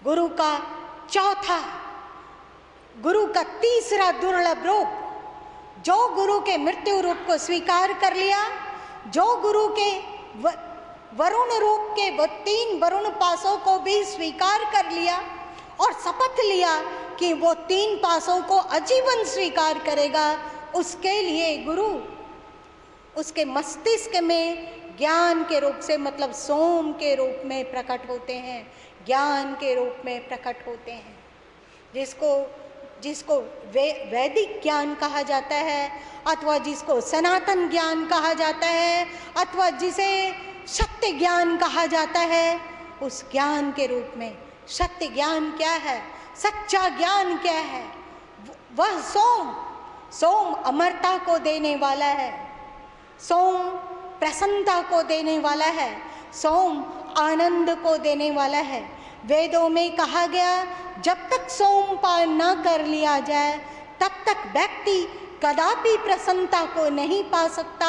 गुरु का चौथा, गुरु का तीसरा दुर्लभ रूप, जो गुरु के मृत्यु रूप को स्वीकार कर लिया, जो गुरु के वरुण रूप के वो 3 वरुण पासों को भी स्वीकार कर लिया और शपथ लिया कि वो 3 पासों को आजीवन स्वीकार करेगा, उसके लिए गुरु उसके मस्तिष्क में ज्ञान के रूप से, मतलब सोम के रूप में प्रकट होते हैं, ज्ञान के रूप में प्रकट होते हैं, जिसको वैदिक ज्ञान कहा जाता है, अथवा जिसको सनातन ज्ञान कहा जाता है, अथवा जिसे सत्य ज्ञान कहा जाता है। उस ज्ञान के रूप में सत्य ज्ञान क्या है, सच्चा ज्ञान क्या है? वह सोम अमरता को देने वाला है, सोम प्रसन्नता को देने वाला है, सोम आनंद को देने वाला है। वेदों में कहा गया, जब तक सोम पान न कर लिया जाए तब तक व्यक्ति कदापि प्रसन्नता को नहीं पा सकता,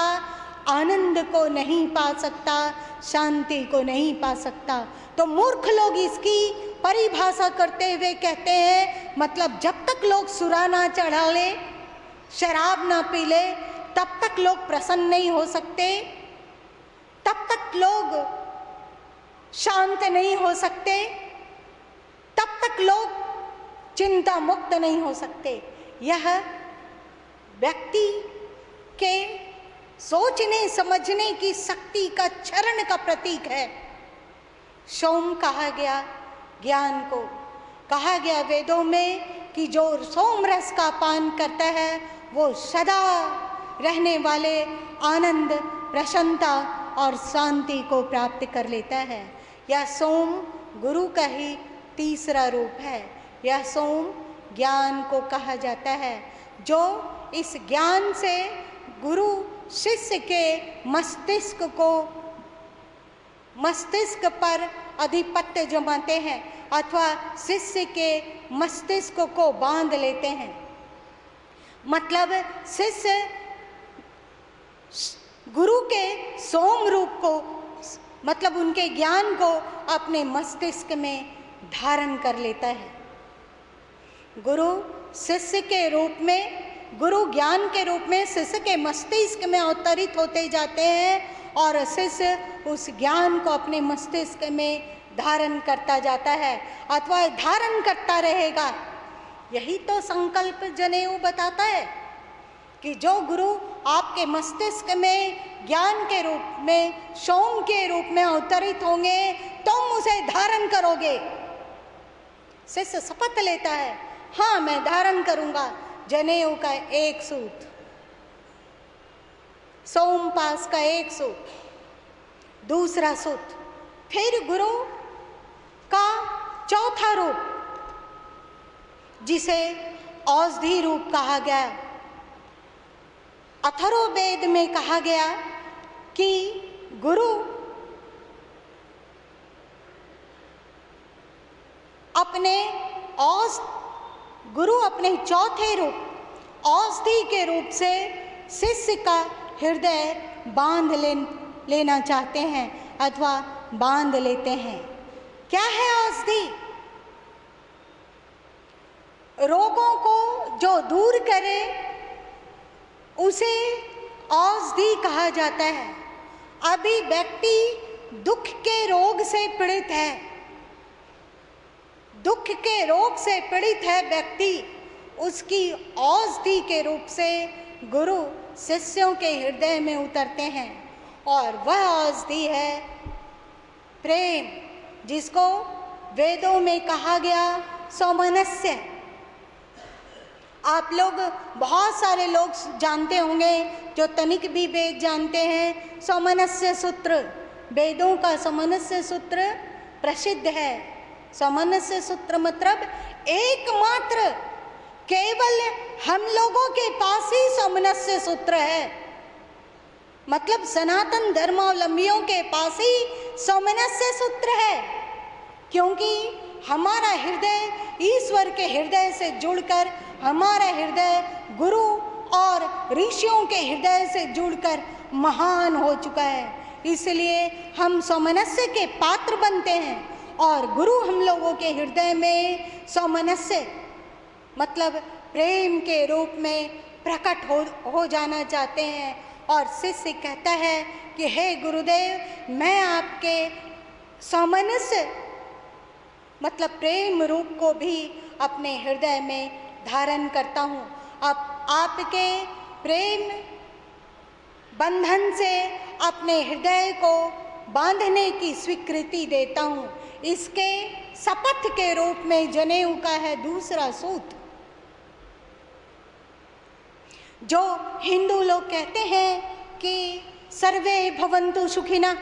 आनंद को नहीं पा सकता, शांति को नहीं पा सकता। तो मूर्ख लोग इसकी परिभाषा करते हुए कहते हैं, मतलब जब तक लोग सुरा ना चढ़ा ले, शराब ना पी ले, तब तक लोग प्रसन्न नहीं हो सकते, तब तक लोग शांत नहीं हो सकते, तब तक लोग चिंता मुक्त नहीं हो सकते। यह व्यक्ति के सोचने समझने की शक्ति का क्षरण का प्रतीक है। सोम कहा गया, ज्ञान को कहा गया वेदों में कि जो सोम रस का पान करता है वो सदा रहने वाले आनंद, प्रसन्नता और शांति को प्राप्त कर लेता है। यह सोम गुरु का ही तीसरा रूप है। यह सोम ज्ञान को कहा जाता है, जो इस ज्ञान से गुरु शिष्य के मस्तिष्क पर अधिपत्य जमाते हैं, अथवा शिष्य के मस्तिष्क को बांध लेते हैं। मतलब शिष्य गुरु के सोम रूप को, मतलब उनके ज्ञान को अपने मस्तिष्क में धारण कर लेता है। गुरु शिष्य के रूप में, गुरु ज्ञान के रूप में शिष्य के मस्तिष्क में अवतरित होते जाते हैं और शिष्य उस ज्ञान को अपने मस्तिष्क में धारण करता जाता है, अथवा धारण करता रहेगा। यही तो संकल्प जनेऊ बताता है कि जो गुरु आपके मस्तिष्क में ज्ञान के रूप में, सोम के रूप में अवतरित होंगे, तुम उसे धारण करोगे। शिष्य शपथ लेता है, हाँ मैं धारण करूंगा जनेऊ का एक सूत, सोम पास का एक सूत, दूसरा सूत। फिर गुरु का चौथा रूप, जिसे औषधि रूप कहा गया। अथर्ववेद में कहा गया कि गुरु अपने चौथे रूप औषधि के रूप से शिष्य का हृदय बांध लेना चाहते हैं, अथवा बांध लेते हैं। क्या है औषधि? रोगों को जो दूर करे उसे औषधि कहा जाता है। अभी व्यक्ति दुख के रोग से पीड़ित है, दुख के रोग से पीड़ित है व्यक्ति, उसकी औषधि के रूप से गुरु शिष्यों के हृदय में उतरते हैं, और वह औषधि है प्रेम, जिसको वेदों में कहा गया सौमनस्य। आप लोग, बहुत सारे लोग जानते होंगे जो तनिक भी वेद जानते हैं, सौमनस्य सूत्र, वेदों का सौमनस्य सूत्र प्रसिद्ध है। सौमनस्य सूत्र मतलब एकमात्र, केवल हम लोगों के पास ही सौमनस्य सूत्र है। मतलब सनातन धर्मावलंबियों के पास ही सौमनस्य सूत्र है, क्योंकि हमारा हृदय ईश्वर के हृदय से जुड़कर, हमारा हृदय गुरु और ऋषियों के हृदय से जुड़कर महान हो चुका है। इसलिए हम सौमनस्य के पात्र बनते हैं और गुरु हम लोगों के हृदय में सौमनस्य मतलब प्रेम के रूप में प्रकट हो जाना चाहते हैं। और शिष्य कहता है कि हे गुरुदेव, मैं आपके सौमनस्य मतलब प्रेम रूप को भी अपने हृदय में धारण करता हूँ। अब आपके प्रेम बंधन से अपने हृदय को बांधने की स्वीकृति देता हूँ। इसके शपथ के रूप में जनेऊ का है दूसरा सूत्र। जो हिंदू लोग कहते हैं कि सर्वे भवन्तु सुखिनः,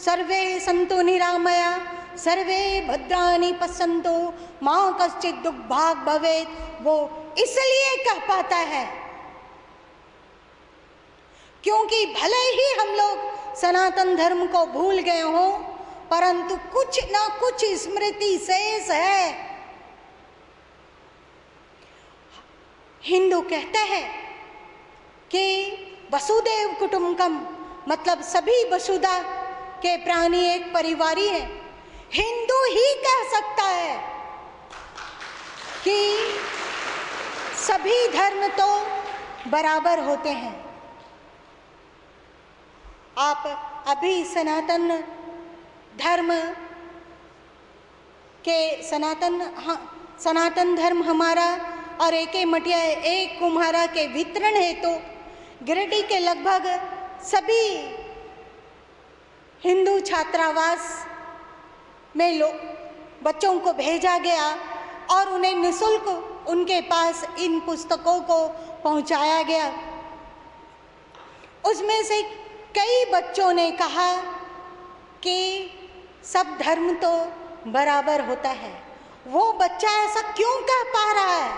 सर्वे सन्तु निरामया, सर्वे भद्राणि पश्यन्तु मा कश्चित् दुर्भाग् भवेत्, वो इसलिए कह पाता है क्योंकि भले ही हम लोग सनातन धर्म को भूल गए हों, परंतु कुछ ना कुछ स्मृति शेष है। हिंदू कहता है कि वसुदेव कुटुंबकम मतलब सभी वसुधा के प्राणी एक परिवारी है। हिंदू ही कह सकता है कि सभी धर्म तो बराबर होते हैं। आप अभी सनातन धर्म के सनातन धर्म हमारा और एक मटिया एक कुम्हारा के वितरण हेतु तो गिरिडीह के लगभग सभी हिंदू छात्रावास में बच्चों को भेजा गया और उन्हें निःशुल्क उनके पास इन पुस्तकों को पहुंचाया गया। उसमें से कई बच्चों ने कहा कि सब धर्म तो बराबर होता है। वो बच्चा ऐसा क्यों कह पा रहा है?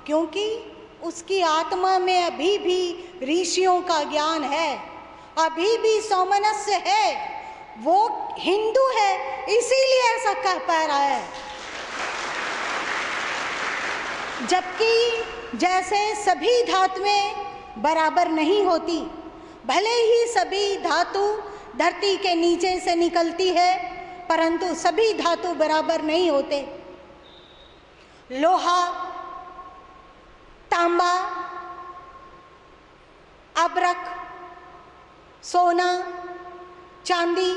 क्योंकि उसकी आत्मा में अभी भी ऋषियों का ज्ञान है, अभी भी सौमनस्य है, वो हिंदू है इसीलिए ऐसा कह पा रहा है। जबकि जैसे सभी धातुएं बराबर नहीं होती, भले ही सभी धातु धरती के नीचे से निकलती है, परंतु सभी धातु बराबर नहीं होते। लोहा, तांबा, अब्रक, सोना, चांदी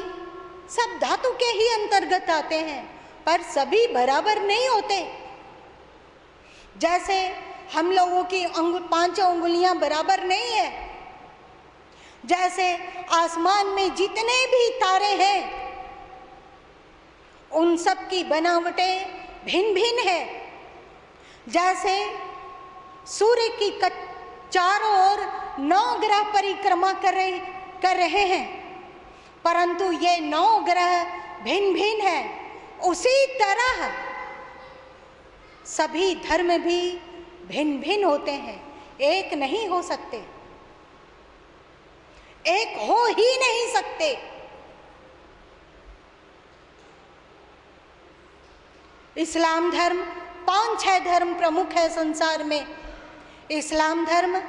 सब धातु के ही अंतर्गत आते हैं, पर सभी बराबर नहीं होते। जैसे हम लोगों की पांचों उंगलियां बराबर नहीं है, जैसे आसमान में जितने भी तारे हैं उन सब की बनावटें भिन्न भिन्न है। जैसे सूर्य की चारों ओर 9 ग्रह परिक्रमा कर रहे हैं, परंतु ये 9 ग्रह भिन्न भिन्न है। उसी तरह सभी धर्म भी भिन्न भिन्न होते हैं, एक नहीं हो सकते, एक हो ही नहीं सकते। इस्लाम धर्म 5-6 धर्म प्रमुख है संसार में। इस्लाम धर्म,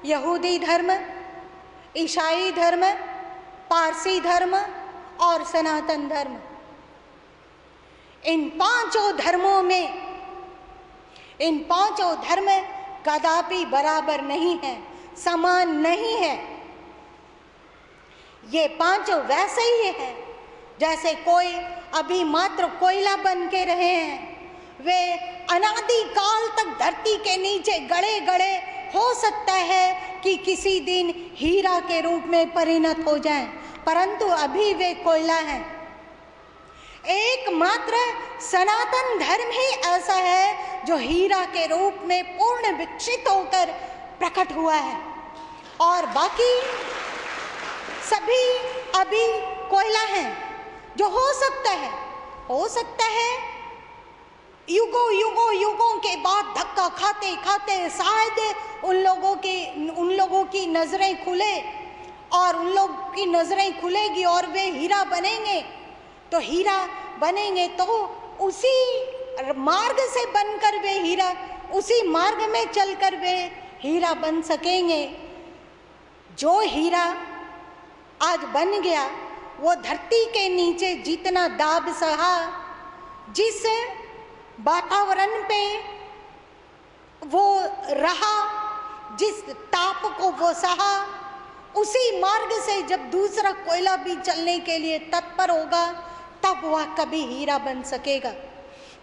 यहूदी धर्म, ईसाई धर्म, पारसी धर्म और सनातन धर्म। इन पांचों धर्मों में इन पांचों धर्म कदापि बराबर नहीं है, समान नहीं है। ये पांचों वैसे ही है जैसे कोई अभी मात्र कोयला बन के रहे हैं, वे अनादि काल तक धरती के नीचे गड़े गड़े हो सकता है कि किसी दिन हीरा के रूप में परिणत हो जाएं, परंतु अभी वे कोयला हैं। एकमात्र सनातन धर्म ही ऐसा है जो हीरा के रूप में पूर्ण विकसित होकर प्रकट हुआ है, और बाकी सभी अभी कोयला हैं। जो हो सकता है युगों के बाद धक्का खाते खाते शायद उन लोगों की नजरें खुले, और उन लोग की नजरें खुलेगी और वे हीरा बनेंगे। तो हीरा बनेंगे तो उसी मार्ग से बनकर वे हीरा, उसी मार्ग में चलकर वे हीरा बन सकेंगे। जो हीरा आज बन गया वो धरती के नीचे जितना दाब सहा, जिस वातावरण पे वो रहा, जिस ताप को वो सहा, उसी मार्ग से जब दूसरा कोयला भी चलने के लिए तत्पर होगा तब वह कभी हीरा बन सकेगा।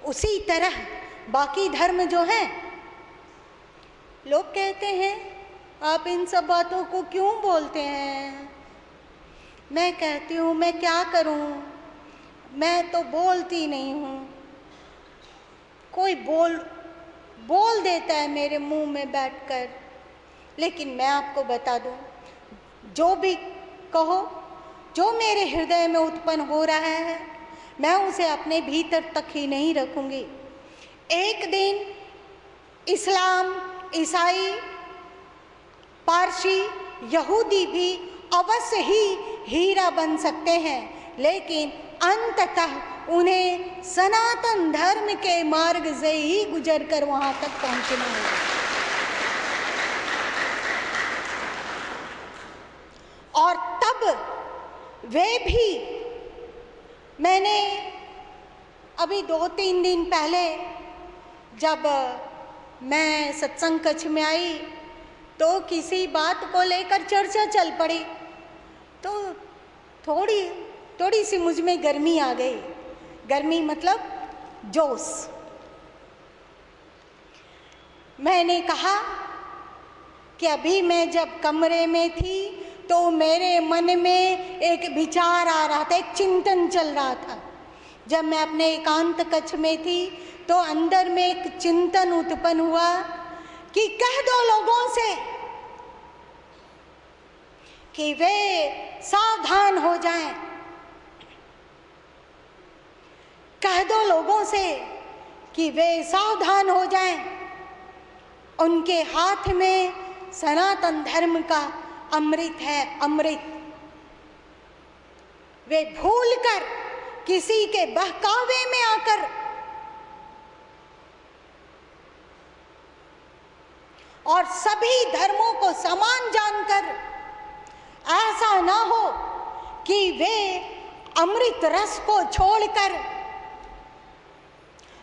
उसी तरह बाकी धर्म जो हैं, लोग कहते हैं आप इन सब बातों को क्यों बोलते हैं। मैं कहती हूँ मैं क्या करूँ, मैं तो बोलती नहीं हूँ, कोई बोल देता है मेरे मुंह में बैठकर। लेकिन मैं आपको बता दूँ, जो भी कहो, जो मेरे हृदय में उत्पन्न हो रहा है, मैं उसे अपने भीतर तक ही नहीं रखूँगी। एक दिन इस्लाम, ईसाई, पारसी, यहूदी भी अवश्य ही हीरा बन सकते हैं, लेकिन अंततः उन्हें सनातन धर्म के मार्ग से ही गुजरकर वहां तक पहुंचना होगा। और तब वे भी, मैंने अभी 2-3 दिन पहले जब मैं सत्संग कक्ष में आई तो किसी बात को लेकर चर्चा चल पड़ी, तो थोड़ी सी मुझ में गर्मी आ गई। गर्मी मतलब जोश। मैंने कहा कि अभी मैं जब कमरे में थी तो मेरे मन में एक विचार आ रहा था, एक चिंतन चल रहा था। जब मैं अपने एकांत कक्ष में थी तो अंदर में एक चिंतन उत्पन्न हुआ कि कह दो लोगों से कि वे सावधान हो जाएं। कह दो लोगों से कि वे सावधान हो जाएं। उनके हाथ में सनातन धर्म का अमृत है, अमृत। वे भूलकर किसी के बहकावे में आकर और सभी धर्मों को समान जानकर ऐसा ना हो कि वे अमृत रस को छोड़कर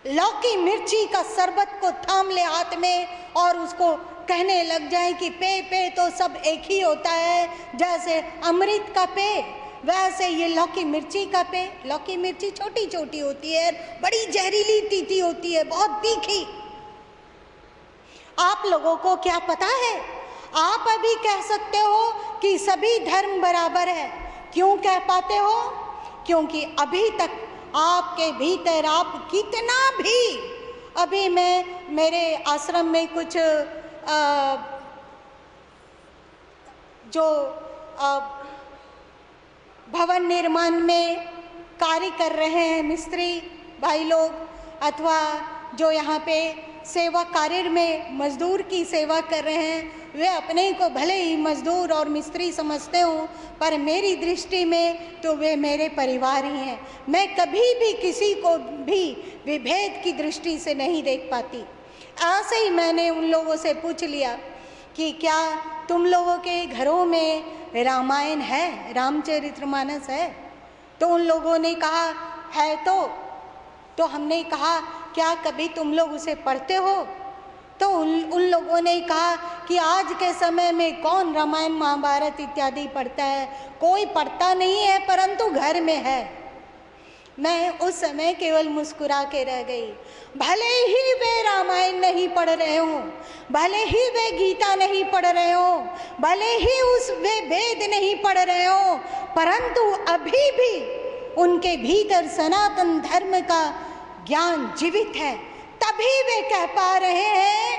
लौकी मिर्ची का शरबत को थाम ले हाथ में और उसको कहने लग जाए कि पे तो सब एक ही होता है, जैसे अमृत का पे वैसे ये लौकी मिर्ची का पे। लौकी मिर्ची छोटी छोटी होती है, बड़ी जहरीली तीती होती है, बहुत तीखी। आप लोगों को क्या पता है, आप अभी कह सकते हो कि सभी धर्म बराबर है। क्यों कह पाते हो? क्योंकि अभी तक आपके भीतर आप कितना भी, अभी मैं मेरे आश्रम में कुछ जो भवन निर्माण में कार्य कर रहे हैं मिस्त्री भाई लोग, अथवा जो यहाँ पे सेवा कार्य में मजदूर की सेवा कर रहे हैं, वे अपने को भले ही मजदूर और मिस्त्री समझते हो, पर मेरी दृष्टि में तो वे मेरे परिवार ही हैं। मैं कभी भी किसी को भी विभेद की दृष्टि से नहीं देख पाती। ऐसे ही मैंने उन लोगों से पूछ लिया कि क्या तुम लोगों के घरों में रामायण है, रामचरितमानस है? तो उन लोगों ने कहा है। तो हमने कहा क्या कभी तुम लोग उसे पढ़ते हो? तो उन लोगों ने कहा कि आज के समय में कौन रामायण महाभारत इत्यादि पढ़ता है, कोई पढ़ता नहीं है, परंतु घर में है। मैं उस समय केवल मुस्कुरा के रह गई। भले ही वे रामायण नहीं पढ़ रहे हो, भले ही वे गीता नहीं पढ़ रहे हो, भले ही वे वेद नहीं पढ़ रहे हो, परंतु अभी भी उनके भीतर सनातन धर्म का ज्ञान जीवित है। तभी वे कह पा रहे हैं,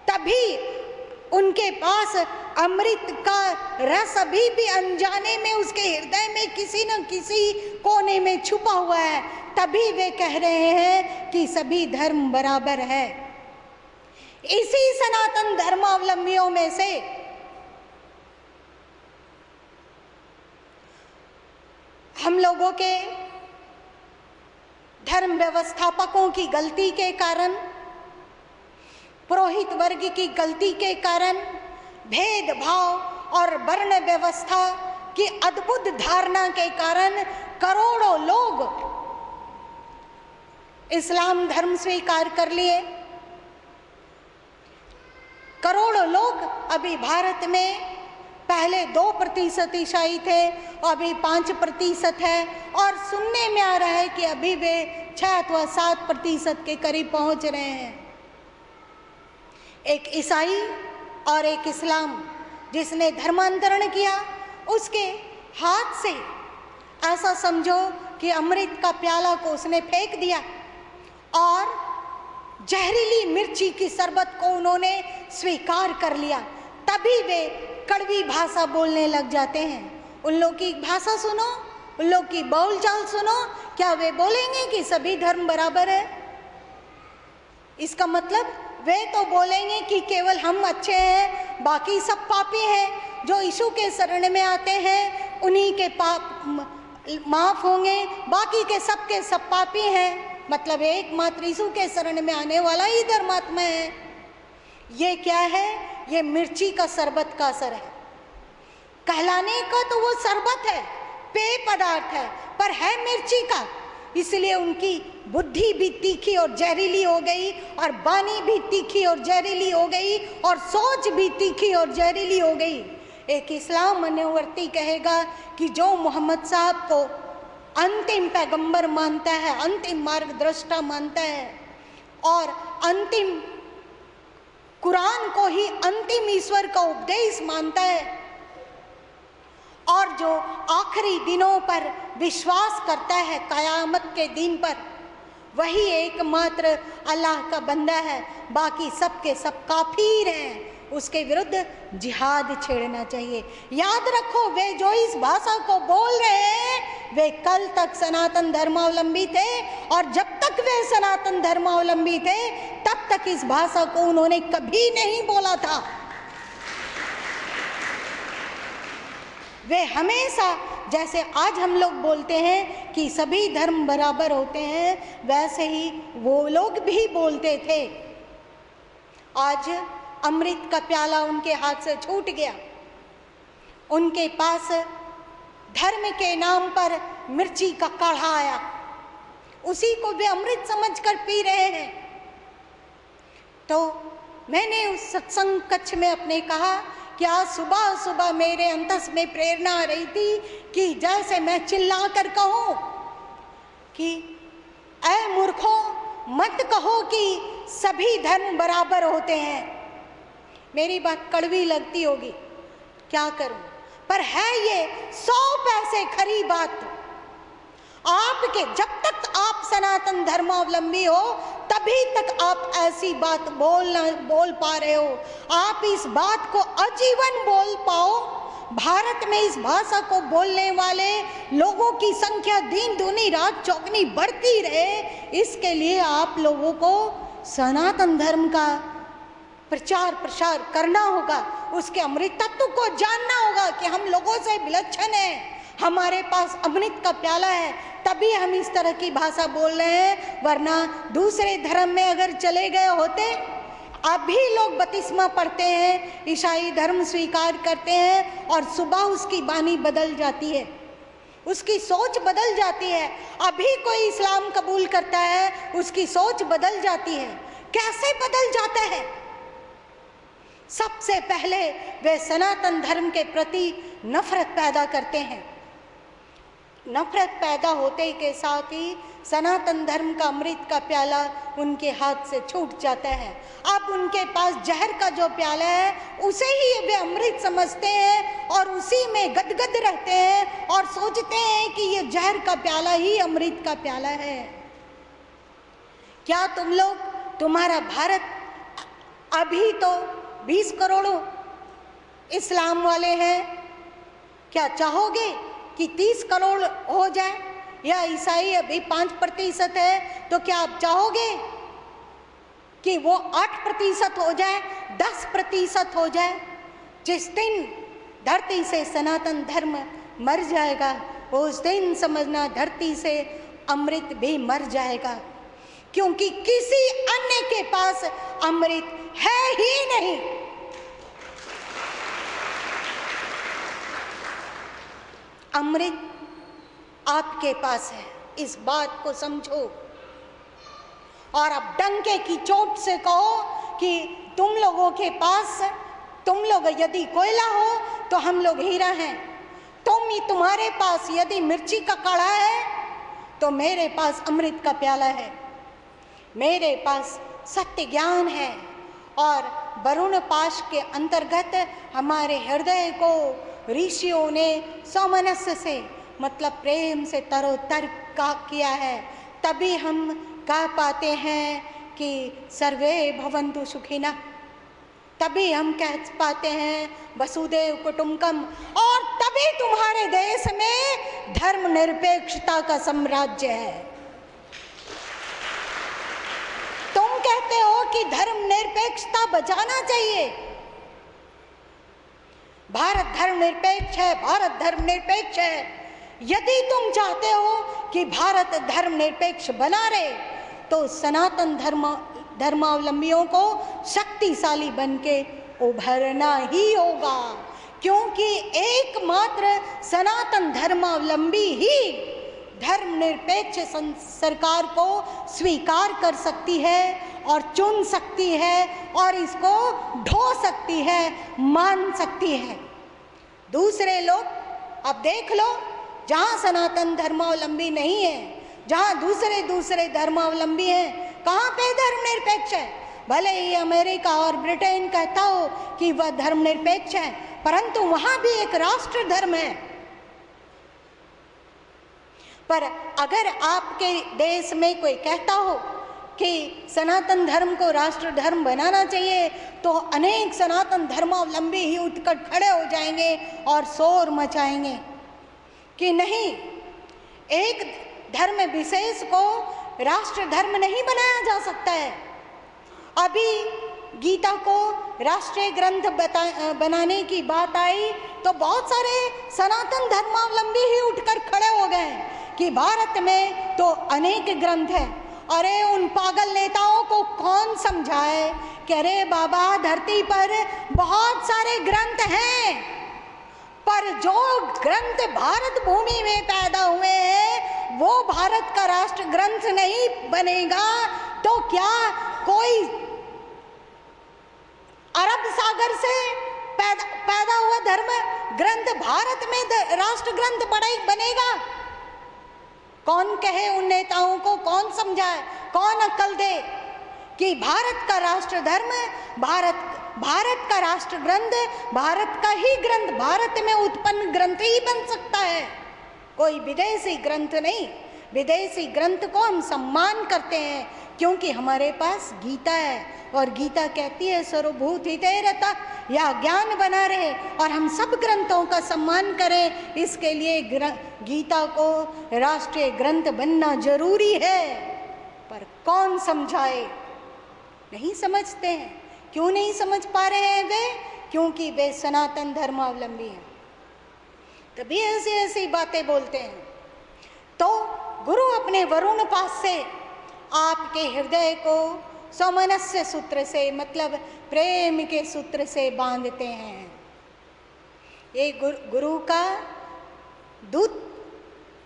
तभी उनके पास अमृत का रस अभी भी अनजाने में उसके हृदय में किसी न किसी कोने में छुपा हुआ है। तभी वे कह रहे हैं कि सभी धर्म बराबर है। इसी सनातन धर्मावलंबियों में से हम लोगों के धर्म व्यवस्थापकों की गलती के कारण, पुरोहित वर्ग की गलती के कारण भेदभाव और वर्ण व्यवस्था कि अद्भुत धारणा के कारण करोड़ों लोग इस्लाम धर्म स्वीकार कर लिए। करोड़ों लोग अभी भारत में, पहले 2% ईसाई थे, अभी 5% है, और सुनने में आ रहा है कि अभी वे 6 अथवा 7% के करीब पहुंच रहे हैं। एक ईसाई और एक इस्लाम जिसने धर्मांतरण किया, उसके हाथ से ऐसा समझो कि अमृत का प्याला को उसने फेंक दिया और जहरीली मिर्ची की शरबत को उन्होंने स्वीकार कर लिया। तभी वे कड़वी भाषा बोलने लग जाते हैं। उन लोग की भाषा सुनो, उन लोग की बोलचाल सुनो, क्या वे बोलेंगे कि सभी धर्म बराबर है? इसका मतलब वे तो बोलेंगे कि केवल हम अच्छे हैं, बाकी सब पापी हैं। जो यीशु के शरण में आते हैं उन्हीं के पाप माफ होंगे, बाकी के सब पापी हैं। मतलब एकमात्र यीशु के शरण में आने वाला ही धर्मात्मा है। ये क्या है? ये मिर्ची का शरबत का असर है। कहलाने का तो वो शरबत है, पेय पदार्थ है, पर है मिर्ची का। इसलिए उनकी बुद्धि भी तीखी और जहरीली हो गई, और वाणी भी तीखी और जहरीली हो गई, और सोच भी तीखी और जहरीली हो गई। एक इस्लाम मनोवर्ती कहेगा कि जो मोहम्मद साहब को अंतिम पैगंबर मानता है, अंतिम मार्गदर्शक मानता है, और अंतिम कुरान को ही अंतिम ईश्वर का उपदेश मानता है, और जो आखिरी दिनों पर विश्वास करता है, कयामत के दिन पर, वही एकमात्र अल्लाह का बंदा है। बाकी सब के सब काफिर हैं। उसके विरुद्ध जिहाद छेड़ना चाहिए। याद रखो, वे जो इस भाषा को बोल रहे हैं वे कल तक सनातन धर्मावलंबी थे, और जब तक वे सनातन धर्मावलंबी थे तब तक इस भाषा को उन्होंने कभी नहीं बोला था। वे हमेशा, जैसे आज हम लोग बोलते हैं कि सभी धर्म बराबर होते हैं, वैसे ही वो लोग भी बोलते थे। आज अमृत का प्याला उनके हाथ से छूट गया। उनके पास धर्म के नाम पर मिर्ची का काढ़ा आया, उसी को वे अमृत समझकर पी रहे हैं। तो मैंने उस सत्संग कक्ष में अपने कहा कि आज सुबह सुबह मेरे अंतस में प्रेरणा आ रही थी कि जैसे मैं चिल्ला कर कहूँ कि ऐ मूर्खों, मत कहो कि सभी धर्म बराबर होते हैं। मेरी बात कड़वी लगती होगी, क्या करूं, पर है ये 100 पैसे खरी बात। आपके जब तक आप सनातन धर्मावलंबी हो तभी तक आप ऐसी बात बोल पा रहे हो। आप इस बात को आजीवन बोल पाओ। भारत में इस भाषा को बोलने वाले लोगों की संख्या दिन दूनी रात चौगनी बढ़ती रहे, इसके लिए आप लोगों को सनातन धर्म का प्रचार प्रसार करना होगा। उसके अमृत तत्व को जानना होगा कि हम लोगों से विलक्षण हैं, हमारे पास अमृत का प्याला है, तभी हम इस तरह की भाषा बोल रहे हैं। वरना दूसरे धर्म में अगर चले गए होते, अभी लोग बपतिस्मा पढ़ते हैं, ईसाई धर्म स्वीकार करते हैं, और सुबह उसकी वाणी बदल जाती है, उसकी सोच बदल जाती है। अभी कोई इस्लाम कबूल करता है, उसकी सोच बदल जाती है। कैसे बदल जाता है? सबसे पहले वे सनातन धर्म के प्रति नफरत पैदा करते हैं। नफरत पैदा होते के साथ ही सनातन धर्म का अमृत का प्याला उनके हाथ से छूट जाता है। अब उनके पास जहर का जो प्याला है उसे ही वे अमृत समझते हैं, और उसी में गदगद रहते हैं, और सोचते हैं कि ये जहर का प्याला ही अमृत का प्याला है। क्या तुम लोग, तुम्हारा भारत अभी तो 20 करोड़ इस्लाम वाले हैं, क्या चाहोगे कि 30 करोड़ हो जाए? या ईसाई अभी 5% है, तो क्या आप चाहोगे कि वो 8% हो जाए, 10% हो जाए? जिस दिन धरती से सनातन धर्म मर जाएगा, उस दिन समझना धरती से अमृत भी मर जाएगा, क्योंकि किसी अन्य के पास अमृत है ही नहीं। अमृत आपके पास है, इस बात को समझो। और अब डंके की चोट से कहो कि तुम लोगों के पास, तुम लोग यदि कोयला हो तो हम लोग हीरा हैं, तुम्हारे पास यदि मिर्ची का कड़ा है तो मेरे पास अमृत का प्याला है, मेरे पास सत्य ज्ञान है। और वरुण पाश के अंतर्गत हमारे हृदय को ऋषियों ने सौमनस्य से, मतलब प्रेम से तरोतर का किया है, तभी हम कह पाते हैं कि सर्वे भवन्तु सुखिनः, तभी हम कह पाते हैं वसुदेव कुटुंबकम, और तभी तुम्हारे देश में धर्मनिरपेक्षता का साम्राज्य है। तुम कहते हो कि धर्मनिरपेक्षता बचाना चाहिए, भारत धर्मनिरपेक्ष है, भारत धर्मनिरपेक्ष है। यदि तुम चाहते हो कि भारत धर्मनिरपेक्ष बना रहे तो सनातन धर्मावलंबियों को शक्तिशाली बनके उभरना ही होगा, क्योंकि एकमात्र सनातन धर्मावलंबी ही धर्मनिरपेक्ष सरकार को स्वीकार कर सकती है और चुन सकती है और इसको ढो सकती है, मान सकती है। दूसरे लोग, अब देख लो, जहाँ सनातन धर्मावलंबी नहीं है, जहाँ दूसरे धर्मावलंबी हैं, कहाँ पे धर्मनिरपेक्ष है? भले ही अमेरिका और ब्रिटेन कहता हो कि वह धर्मनिरपेक्ष है, परंतु वहाँ भी एक राष्ट्र धर्म है। पर अगर आपके देश में कोई कहता हो कि सनातन धर्म को राष्ट्र धर्म बनाना चाहिए, तो अनेक सनातन धर्मावलंबी ही उठकर खड़े हो जाएंगे और शोर मचाएंगे कि नहीं, एक धर्म विशेष को राष्ट्र धर्म नहीं बनाया जा सकता है। अभी गीता को राष्ट्रीय ग्रंथ बनाने की बात आई तो बहुत सारे सनातन धर्मावलंबी ही उठकर खड़े हो गए कि भारत में तो अनेक ग्रंथ हैं। अरे उन पागल नेताओं को कौन समझाए कि अरे बाबा, धरती पर बहुत सारे ग्रंथ हैं, पर जो ग्रंथ भारत भूमि में पैदा हुए हैं वो भारत का राष्ट्र ग्रंथ नहीं बनेगा। तो क्या कोई अरब सागर से पैदा हुआ धर्म ग्रंथ भारत में राष्ट्र ग्रंथ बनेगा? कौन कहे उन नेताओं को, कौन समझाए, कौन अक्ल दे कि भारत का राष्ट्र धर्म, भारत का राष्ट्र ग्रंथ, भारत का ही ग्रंथ, भारत में उत्पन्न ग्रंथ ही बन सकता है, कोई विदेशी ग्रंथ नहीं। विदेशी ग्रंथ को हम सम्मान करते हैं क्योंकि हमारे पास गीता है और गीता कहती है सर्वभूत हिते रता, या ज्ञान बना रहे और हम सब ग्रंथों का सम्मान करें। इसके लिए गीता को राष्ट्रीय ग्रंथ बनना जरूरी है। पर कौन समझाए? नहीं समझते हैं। क्यों नहीं समझ पा रहे हैं वे? क्योंकि वे सनातन धर्मावलंबी हैं, तभी ऐसी ऐसी बातें बोलते हैं। तो गुरु अपने वरुण पास से आपके हृदय को सौमनस्य सूत्र से, मतलब प्रेम के सूत्र से बांधते हैं। ये गुरु का दूत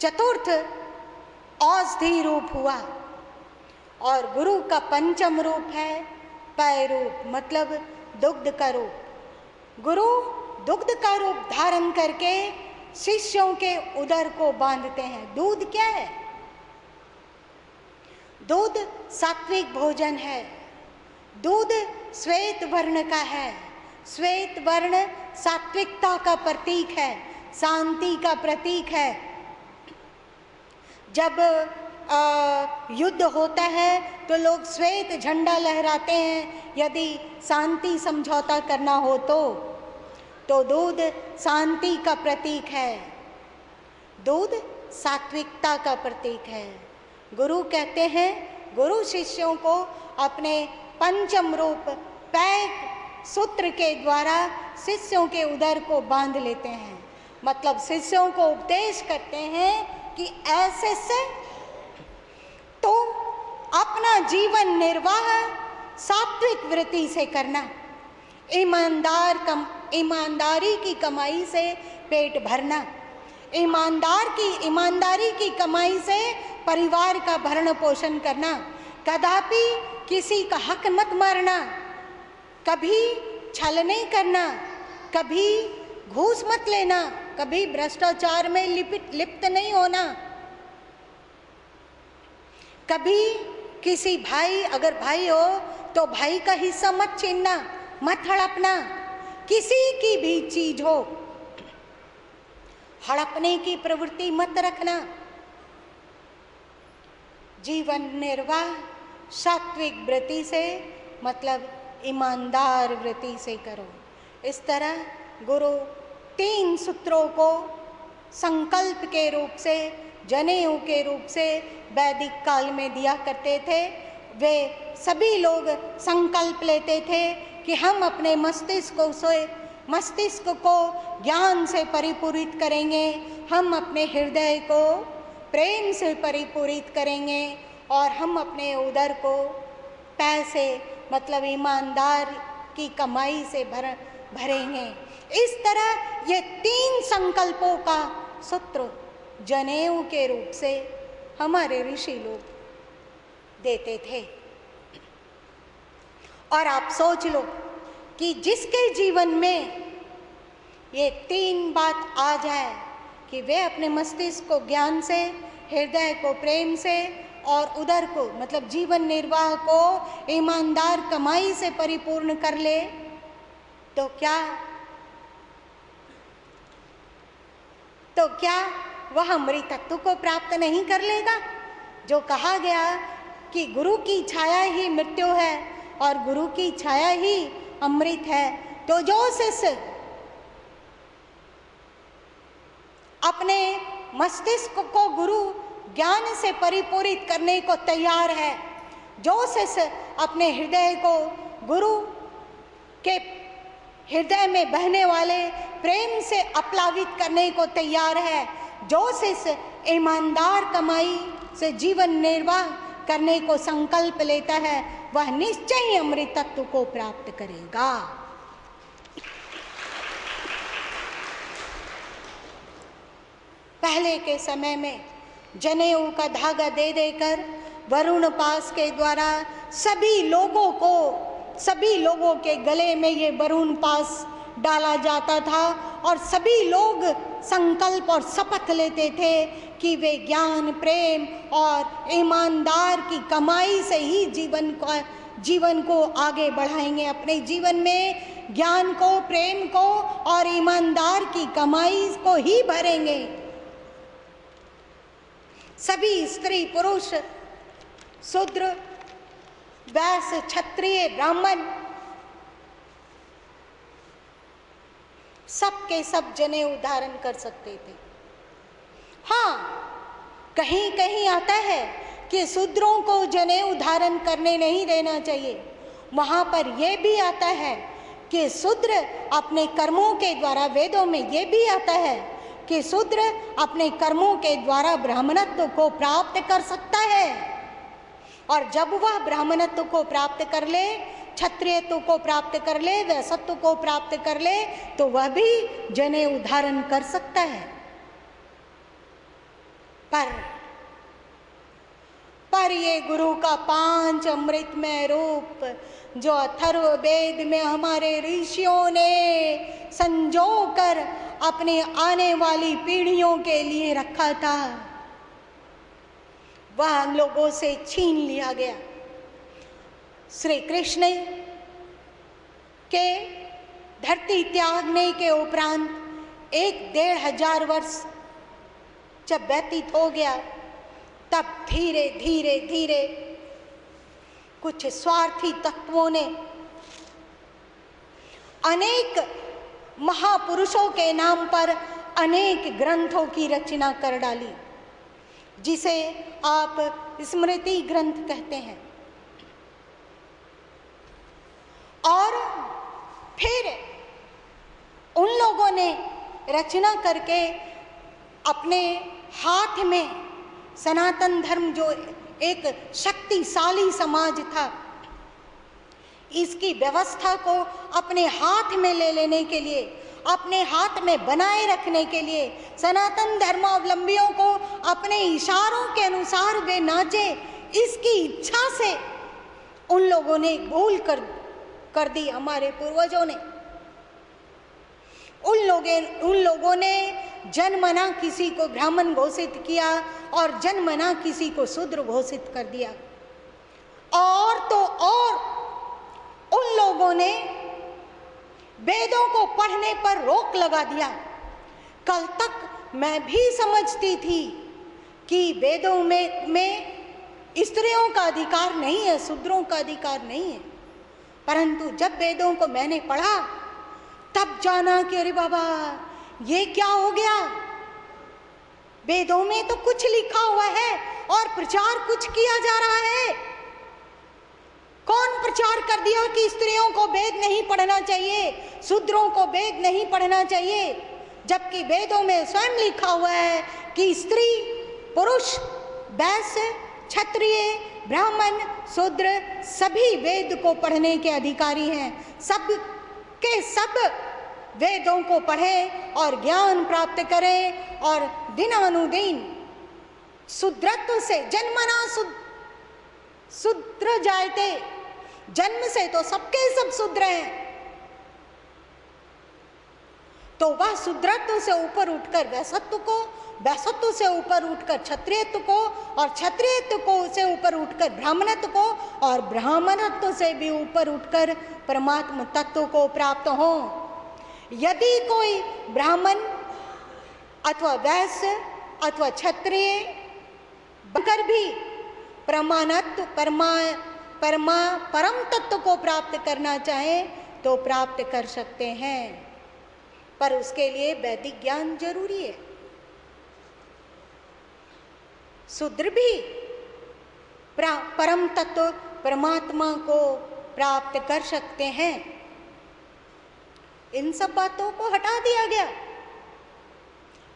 चतुर्थ औषधि रूप हुआ और गुरु का पंचम रूप है पय रूप, मतलब दुग्ध का रूप। गुरु दुग्ध का रूप धारण करके शिष्यों के उदर को बांधते हैं। दूध क्या है? दूध सात्विक भोजन है। दूध श्वेत वर्ण का है। श्वेत वर्ण सात्विकता का प्रतीक है, शांति का प्रतीक है। जब युद्ध होता है तो लोग श्वेत झंडा लहराते हैं, यदि शांति समझौता करना हो तो दूध शांति का प्रतीक है, दूध सात्विकता का प्रतीक है। गुरु कहते हैं, गुरु शिष्यों को अपने पंचम रूप पय सूत्र के द्वारा शिष्यों के उदर को बांध लेते हैं। मतलब शिष्यों को उपदेश करते हैं कि ऐसे से तुम अपना जीवन निर्वाह सात्विक वृत्ति से करना, ईमानदारी की कमाई से पेट भरना, ईमानदारी की कमाई से परिवार का भरण पोषण करना, कदापि किसी का हक मत मारना, कभी छल नहीं करना, कभी घूस मत लेना, कभी भ्रष्टाचार में लिप्त नहीं होना, कभी किसी भाई, अगर भाई हो तो भाई का हिस्सा मत छीनना, मत हड़पना, किसी की भी चीज हो हड़पने की प्रवृत्ति मत रखना। जीवन निर्वाह सात्विक वृत्ति से, मतलब ईमानदार वृत्ति से करो। इस तरह गुरु 3 सूत्रों को संकल्प के रूप से, जनेऊ के रूप से वैदिक काल में दिया करते थे। वे सभी लोग संकल्प लेते थे कि हम अपने मस्तिष्क को ज्ञान से परिपूरित करेंगे, हम अपने हृदय को प्रेम से परिपूरित करेंगे और हम अपने उदर को पैसे, मतलब ईमानदार की कमाई से भरेंगे। इस तरह ये 3 संकल्पों का सूत्र जनेऊ के रूप से हमारे ऋषि लोग देते थे। और आप सोच लो कि जिसके जीवन में ये 3 बात आ जाए कि वे अपने मस्तिष्क को ज्ञान से, हृदय को प्रेम से और उदर को, मतलब जीवन निर्वाह को ईमानदार कमाई से परिपूर्ण कर ले, तो क्या वह अमृतत्व को प्राप्त नहीं कर लेगा? जो कहा गया कि गुरु की छाया ही मृत्यु है और गुरु की छाया ही अमृत है। तो जो शिष्य अपने मस्तिष्क को गुरु ज्ञान से परिपूरित करने को तैयार है, जो शिष्य अपने हृदय को गुरु के हृदय में बहने वाले प्रेम से अपलावित करने को तैयार है, जो शिष्य ईमानदार कमाई से जीवन निर्वाह करने को संकल्प लेता है, वह निश्चय ही अमृतत्व को प्राप्त करेगा। पहले के समय में जनेऊ का धागा दे देकर वरुण पास के द्वारा सभी लोगों के गले में ये वरुण पास डाला जाता था और सभी लोग संकल्प और शपथ लेते थे कि वे ज्ञान, प्रेम और ईमानदार की कमाई से ही जीवन को आगे बढ़ाएंगे। अपने जीवन में ज्ञान को, प्रेम को और ईमानदार की कमाई को ही भरेंगे। सभी स्त्री, पुरुष, शूद्र, वैश्य, क्षत्रिय, ब्राह्मण, सब के सब जनेऊ धारण कर सकते थे। हाँ, कहीं कहीं आता है कि शूद्रों को जनेऊ धारण करने नहीं देना चाहिए। वहाँ पर यह भी आता है कि शूद्र अपने कर्मों के द्वारा, वेदों में यह भी आता है कि शूद्र अपने कर्मों के द्वारा ब्राह्मणत्व को प्राप्त कर सकता है, और जब वह ब्राह्मणत्व को प्राप्त कर ले, क्षत्रियत्व को प्राप्त कर ले, वैश्यत्व को प्राप्त कर ले, तो वह भी जनेऊ धारण कर सकता है। पर ये गुरु का 5 अमृतमय रूप जो अथर्ववेद में हमारे ऋषियों ने संजोकर अपने आने वाली पीढ़ियों के लिए रखा था, वह हम लोगों से छीन लिया गया। श्री कृष्ण के धरती त्यागने के उपरांत 1-1.5 वर्ष जब व्यतीत हो गया, तब धीरे धीरे कुछ स्वार्थी तत्वों ने अनेक महापुरुषों के नाम पर अनेक ग्रंथों की रचना कर डाली, जिसे आप स्मृति ग्रंथ कहते हैं। और फिर उन लोगों ने रचना करके अपने हाथ में सनातन धर्म, जो एक शक्तिशाली समाज था, इसकी व्यवस्था को अपने हाथ में ले लेने के लिए अपने हाथ में बनाए रखने के लिए, सनातन धर्मावलंबियों को अपने इशारों के अनुसार वे नाचे, इसकी इच्छा से उन लोगों ने भूल कर दी। हमारे पूर्वजों ने, उन लोगों ने जन्मना किसी को ब्राह्मण घोषित किया और जन्मना किसी को शूद्र घोषित कर दिया। और तो और उन लोगों ने वेदों को पढ़ने पर रोक लगा दिया। कल तक मैं भी समझती थी कि वेदों में स्त्रियों का अधिकार नहीं है, शूद्रों का अधिकार नहीं है, परंतु जब वेदों को मैंने पढ़ा तब जाना कि अरे बाबा ये क्या हो गया। वेदों में तो कुछ लिखा हुआ है और प्रचार कुछ किया जा रहा है। कौन प्रचार कर दिया कि स्त्रियों को वेद नहीं पढ़ना चाहिए, शूद्रों को वेद नहीं पढ़ना चाहिए, जबकि वेदों में स्वयं लिखा हुआ है कि स्त्री, पुरुष, वैश्य, क्षत्रिय, ब्राह्मण, शूद्र सभी वेद को पढ़ने के अधिकारी हैं। सब के सब वेदों को पढ़ें और ज्ञान प्राप्त करें और दिनानुदिन शूद्रत्व से, जन्मना शूद्र जायते, जन्म से तो सबके सब शूद्र हैं, तो वह शूद्रत्व से ऊपर उठकर वैश्यत्व को, वैश्यत्व से ऊपर उठकर क्षत्रियत्व को, और क्षत्रियत्व को से ऊपर उठकर ब्राह्मणत्व को, और ब्राह्मणत्व से भी ऊपर उठकर परमात्म तत्व को प्राप्त हो। यदि कोई ब्राह्मण अथवा वैश्य अथवा क्षत्रिय बनकर भी परमानत्व परम तत्व को प्राप्त करना चाहे तो प्राप्त कर सकते हैं, पर उसके लिए वैदिक ज्ञान जरूरी है। शूद्र भी परम तत्व परमात्मा को प्राप्त कर सकते हैं। इन सब बातों को हटा दिया गया।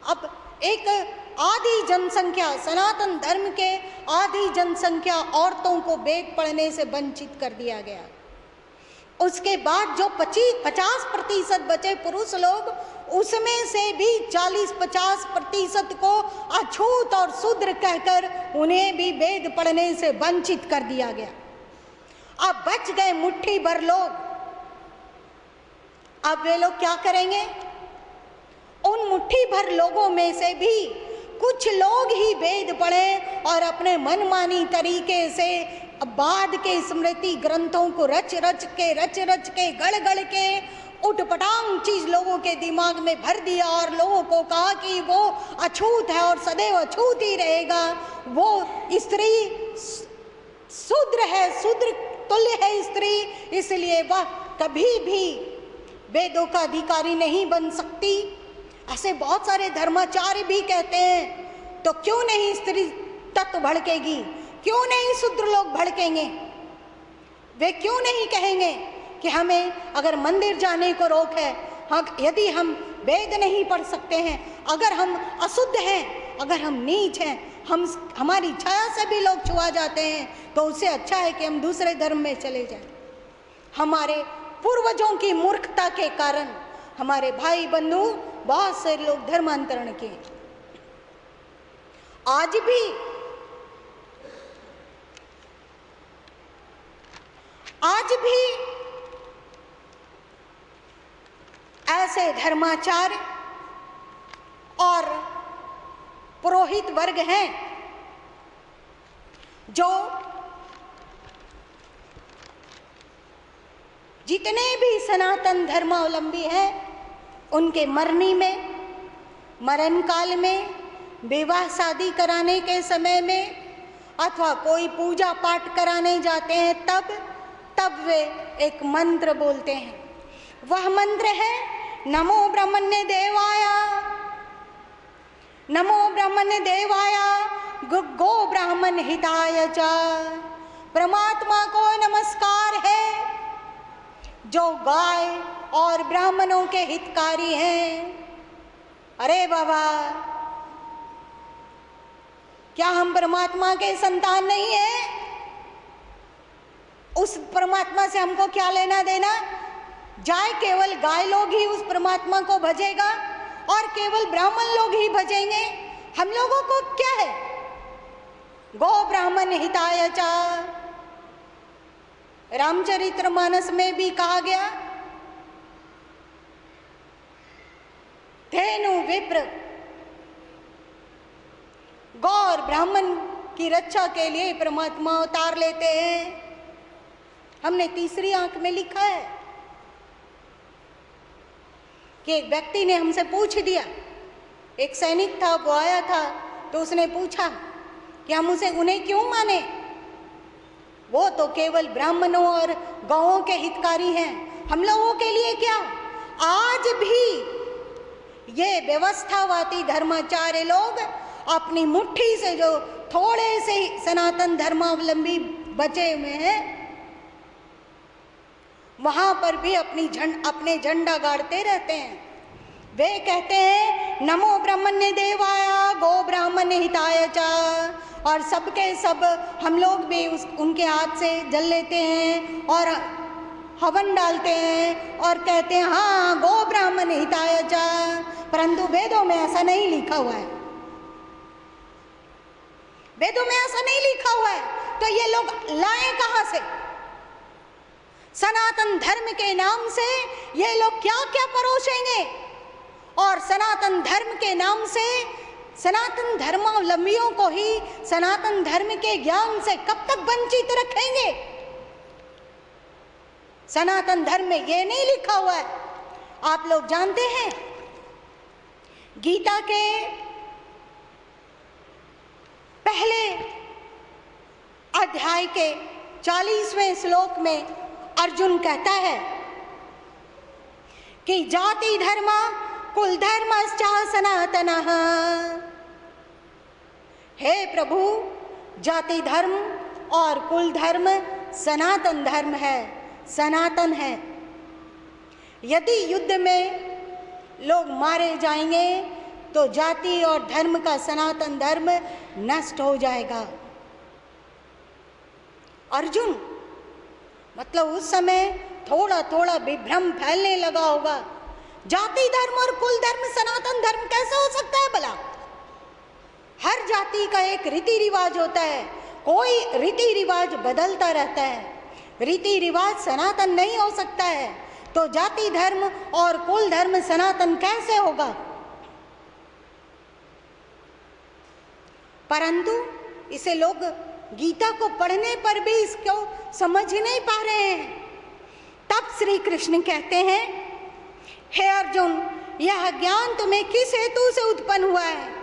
अब एक आधी जनसंख्या, सनातन धर्म के आधी जनसंख्या औरतों को वेद पढ़ने से वंचित कर दिया गया। उसके बाद जो 50% बचे पुरुष लोग, उसमें से भी 40-50% को अछूत और शूद्र कहकर उन्हें भी वेद पढ़ने से वंचित कर दिया गया। अब बच गए मुट्ठी भर लोग। अब वे लोग क्या करेंगे? उन मुट्ठी भर लोगों में से भी कुछ लोग ही वेद पढ़ें और अपने मनमानी तरीके से बाद के स्मृति ग्रंथों को रच रच के गढ़ के उटपटांग चीज लोगों के दिमाग में भर दिया और लोगों को कहा कि वो अछूत है और सदैव अछूत ही रहेगा, वो स्त्री शूद्र है, शूद्र तुल्य है स्त्री, इसलिए वह कभी भी वेदों का अधिकारी नहीं बन सकती। ऐसे बहुत सारे धर्माचार्य भी कहते हैं। तो क्यों नहीं स्त्री तत्व भड़केगी? क्यों नहीं शूद्र लोग भड़केंगे? वे क्यों नहीं कहेंगे कि हमें अगर मंदिर जाने को रोक है, यदि हम वेद नहीं पढ़ सकते हैं, अगर हम अशुद्ध हैं, अगर हम नीच हैं, हमारी छाया से भी लोग छुआ जाते हैं, तो उससे अच्छा है कि हम दूसरे धर्म में चले जाएं। हमारे पूर्वजों की मूर्खता के कारण हमारे भाई बंधु बहुत से लोग धर्मांतरण किए। आज भी ऐसे धर्माचार्य और पुरोहित वर्ग हैं जो जितने भी सनातन धर्मावलंबी हैं, उनके मरनी में, मरण काल में, विवाह शादी कराने के समय में, अथवा कोई पूजा पाठ कराने जाते हैं, तब वे एक मंत्र बोलते हैं। वह मंत्र है नमो ब्रह्मण्य देवाय, नमो ब्रह्मण्य देवाय गो ब्राह्मण हिताय च। परमात्मा को नमस्कार है जो गाय और ब्राह्मणों के हितकारी हैं। अरे बाबा, क्या हम परमात्मा के संतान नहीं हैं? उस परमात्मा से हमको क्या लेना देना? जाए केवल गाय लोग ही उस परमात्मा को भजेगा और केवल ब्राह्मण लोग ही भजेंगे? हम लोगों को क्या है? गो ब्राह्मण हिताय च, रामचरितमानस में भी कहा गया, धेनु विप्र गौ और ब्राह्मण की रक्षा के लिए परमात्मा अवतार लेते हैं। हमने तीसरी आंख में लिखा है कि एक व्यक्ति ने हमसे पूछ दिया, एक सैनिक था, वो आया था तो उसने पूछा कि हम उन्हें क्यों माने, वो तो केवल ब्राह्मणों और गौओं के हितकारी हैं, हम लोगों के लिए क्या? आज भी ये व्यवस्थावादी धर्माचार्य लोग अपनी मुट्ठी से जो थोड़े से सनातन धर्मावलंबी बचे हुए हैं, वहां पर भी अपने झंडा गाड़ते रहते हैं। वे कहते हैं नमो ब्रह्मण्य देवाय गो ब्राह्मण हिताय च, और सबके सब हम लोग भी उनके हाथ से जल लेते हैं और हवन डालते हैं और कहते हैं हाँ गो ब्राह्मण हिताय च, परंतु वेदों में ऐसा नहीं लिखा हुआ है। वेदों में ऐसा नहीं लिखा हुआ है, तो ये लोग लाएं कहां से? सनातन धर्म के नाम से ये लोग क्या क्या परोसेंगे, और सनातन धर्म के नाम से सनातन धर्मावलंबियों को ही सनातन धर्म के ज्ञान से कब तक वंचित रखेंगे? सनातन धर्म में ये नहीं लिखा हुआ है। आप लोग जानते हैं गीता के पहले अध्याय के 40वें श्लोक में अर्जुन कहता है कि जाति धर्म कुल धर्मश्च सनातनः। हे प्रभु, जाति धर्म और कुल धर्म सनातन धर्म है, सनातन है। यदि युद्ध में लोग मारे जाएंगे तो जाति और धर्म का सनातन धर्म नष्ट हो जाएगा। अर्जुन मतलब उस समय थोड़ा थोड़ा विभ्रम फैलने लगा होगा। जाति धर्म और कुल धर्म सनातन धर्म कैसे हो सकता है भला? हर जाति का एक रीति रिवाज होता है, कोई रीति रिवाज बदलता रहता है। रीति रिवाज सनातन नहीं हो सकता है, तो जाति धर्म और कुल धर्म सनातन कैसे होगा? परंतु इसे लोग गीता को पढ़ने पर भी इसको समझ नहीं पा रहे हैं। तब श्री कृष्ण कहते हैं, हे अर्जुन, यह ज्ञान तुम्हें किस हेतु से उत्पन्न हुआ है?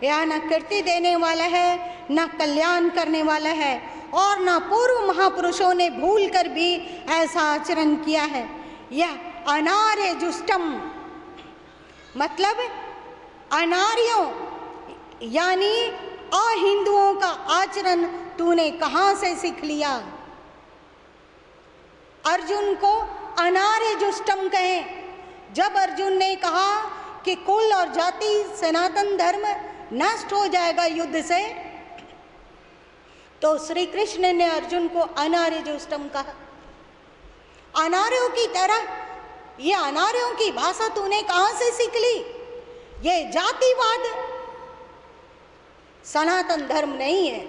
यह न कीर्ति देने वाला है, न कल्याण करने वाला है, और न पूर्व महापुरुषों ने भूल कर भी ऐसा आचरण किया है। यह अनार्य जुष्टम, मतलब अनार्यों यानी अहिंदुओं का आचरण तूने कहां से सीख लिया? अर्जुन को अनार्य जुष्टम कहें। जब अर्जुन ने कहा कि कुल और जाति सनातन धर्म नष्ट हो जाएगा युद्ध से, तो श्री कृष्ण ने अर्जुन को अनार्य जुष्टम कहा। अनार्यों की तरह, ये अनार्यों की भाषा तूने कहां से सीख ली? ये जातिवाद सनातन धर्म नहीं है।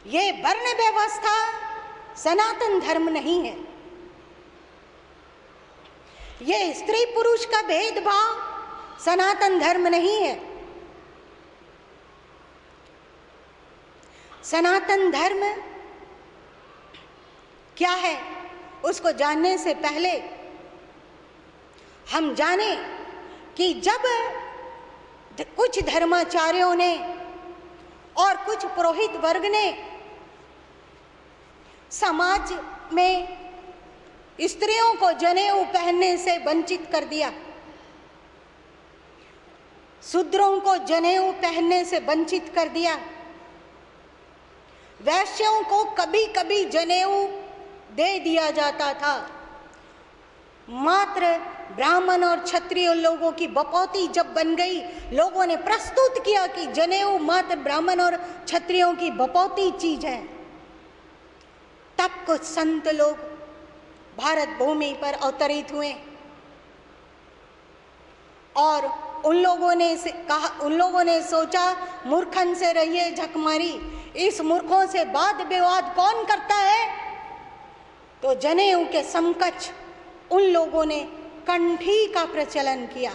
ये वर्ण व्यवस्था सनातन धर्म नहीं है। ये स्त्री पुरुष का भेदभाव सनातन धर्म नहीं है। सनातन धर्म क्या है, उसको जानने से पहले हम जाने कि जब कुछ धर्माचार्यों ने और कुछ पुरोहित वर्ग ने समाज में स्त्रियों को जनेऊ पहनने से वंचित कर दिया, शूद्रों को जनेऊ पहनने से वंचित कर दिया, वैश्यों को कभी कभी जनेऊ दे दिया जाता था, मात्र ब्राह्मण और क्षत्रिय लोगों की बपौती जब बन गई, लोगों ने प्रस्तुत किया कि जनेऊ मात्र ब्राह्मण और क्षत्रियों की बपौती चीज है, तब कुछ संत लोग भारत भूमि पर अवतरित हुए और उन लोगों ने सोचा मूर्खन से रहिए झकमारी, इस मूर्खों से वाद विवाद कौन करता है। तो जनेऊ के समकक्ष उन लोगों ने कंठी का प्रचलन किया।